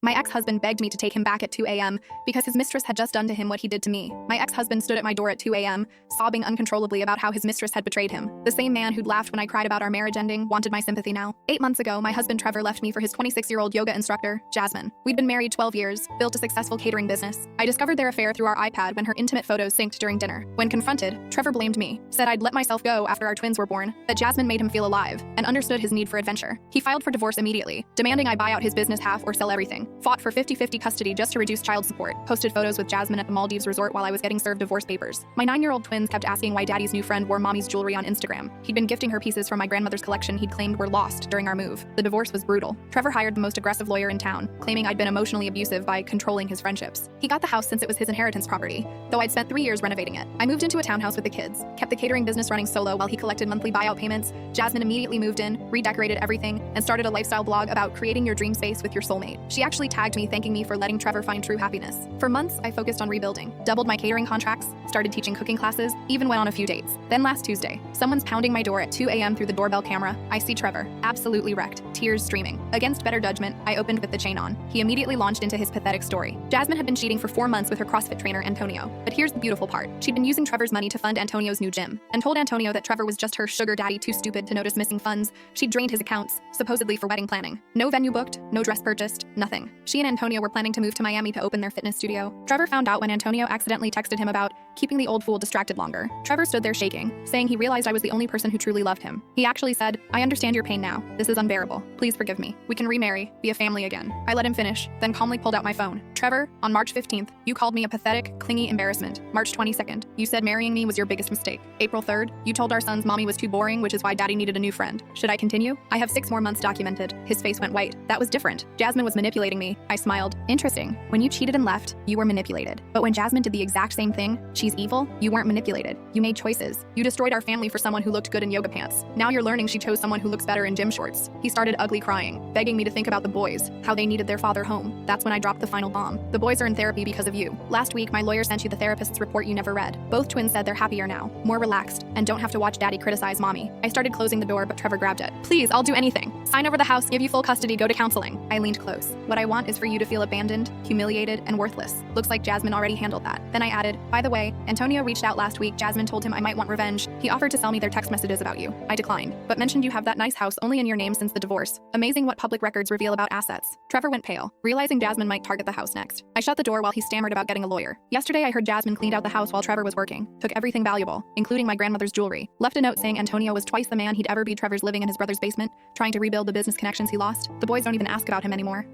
My ex-husband begged me to take him back at 2 a.m. because his mistress had just done to him what he did to me. My ex-husband stood at my door at 2 a.m., sobbing uncontrollably about how his mistress had betrayed him. The same man who'd laughed when I cried about our marriage ending wanted my sympathy now. 8 months ago, my husband Trevor left me for his 26-year-old yoga instructor, Jasmine. We'd been married 12 years, built a successful catering business. I discovered their affair through our iPad when her intimate photos synced during dinner. When confronted, Trevor blamed me, said I'd let myself go after our twins were born, that Jasmine made him feel alive, and understood his need for adventure. He filed for divorce immediately, demanding I buy out his business half or sell everything. Fought for 50-50 custody just to reduce child support. Posted photos with Jasmine at the Maldives resort while I was getting served divorce papers. My 9-year-old twins kept asking why daddy's new friend wore mommy's jewelry on Instagram. He'd been gifting her pieces from my grandmother's collection he'd claimed were lost during our move. The divorce was brutal. Trevor hired the most aggressive lawyer in town, claiming I'd been emotionally abusive by controlling his friendships. He got the house since it was his inheritance property, though I'd spent 3 years renovating it. I moved into a townhouse with the kids, kept the catering business running solo while he collected monthly buyout payments. Jasmine immediately moved in, redecorated everything, and started a lifestyle blog about creating your dream space with your soulmate. She actually tagged me thanking me for letting Trevor find true happiness. For months, I focused on rebuilding, doubled my catering contracts, started teaching cooking classes, even went on a few dates. Then last Tuesday, someone's pounding my door at 2 a.m. through the doorbell camera. I see Trevor, absolutely wrecked, tears streaming. Against better judgment, I opened with the chain on. He immediately launched into his pathetic story. Jasmine had been cheating for 4 months with her CrossFit trainer, Antonio. But here's the beautiful part. She'd been using Trevor's money to fund Antonio's new gym, and told Antonio that Trevor was just her sugar daddy too stupid to notice missing funds. She'd drained his accounts, supposedly for wedding planning. No venue booked, no dress purchased, nothing. She and Antonio were planning to move to Miami to open their fitness studio. Trevor found out when Antonio accidentally texted him about keeping the old fool distracted longer. Trevor stood there shaking, saying he realized I was the only person who truly loved him. He actually said, "I understand your pain now. This is unbearable. Please forgive me. We can remarry, be a family again." I let him finish, then calmly pulled out my phone. "Trevor, on March 15th, you called me a pathetic, clingy embarrassment. March 22nd, you said marrying me was your biggest mistake. April 3rd, you told our son's mommy was too boring, which is why daddy needed a new friend. Should I continue?" I have 6 more months documented. His face went white. That was different. Jasmine was manipulating me. I smiled. Interesting. When you cheated and left, you were manipulated. But when Jasmine did the exact same thing, she's evil, you weren't manipulated. You made choices. You destroyed our family for someone who looked good in yoga pants. Now you're learning she chose someone who looks better in gym shorts. He started ugly crying, begging me to think about the boys, how they needed their father home. That's when I dropped the final bomb. The boys are in therapy because of you. Last week, my lawyer sent you the therapist's report you never read. Both twins said they're happier now, more relaxed, and don't have to watch daddy criticize mommy. I started closing the door, but Trevor grabbed it. "Please, I'll do anything. Sign over the house, give you full custody, go to counseling." I leaned close. "What I want is for you to feel abandoned, humiliated, and worthless." Looks like Jasmine already handled that. Then I added, "By the way, Antonio reached out last week. Jasmine told him I might want revenge. He offered to sell me their text messages about you. I declined, but mentioned you have that nice house only in your name since the divorce. Amazing what public records reveal about assets." Trevor went pale, realizing Jasmine might target the house next. I shut the door while he stammered about getting a lawyer. Yesterday, I heard Jasmine cleaned out the house while Trevor was working, took everything valuable, including my grandmother's jewelry, left a note saying Antonio was twice the man he'd ever be. Trevor's living in his brother's basement, trying to rebuild the business connections he lost. The boys don't even ask about him anymore.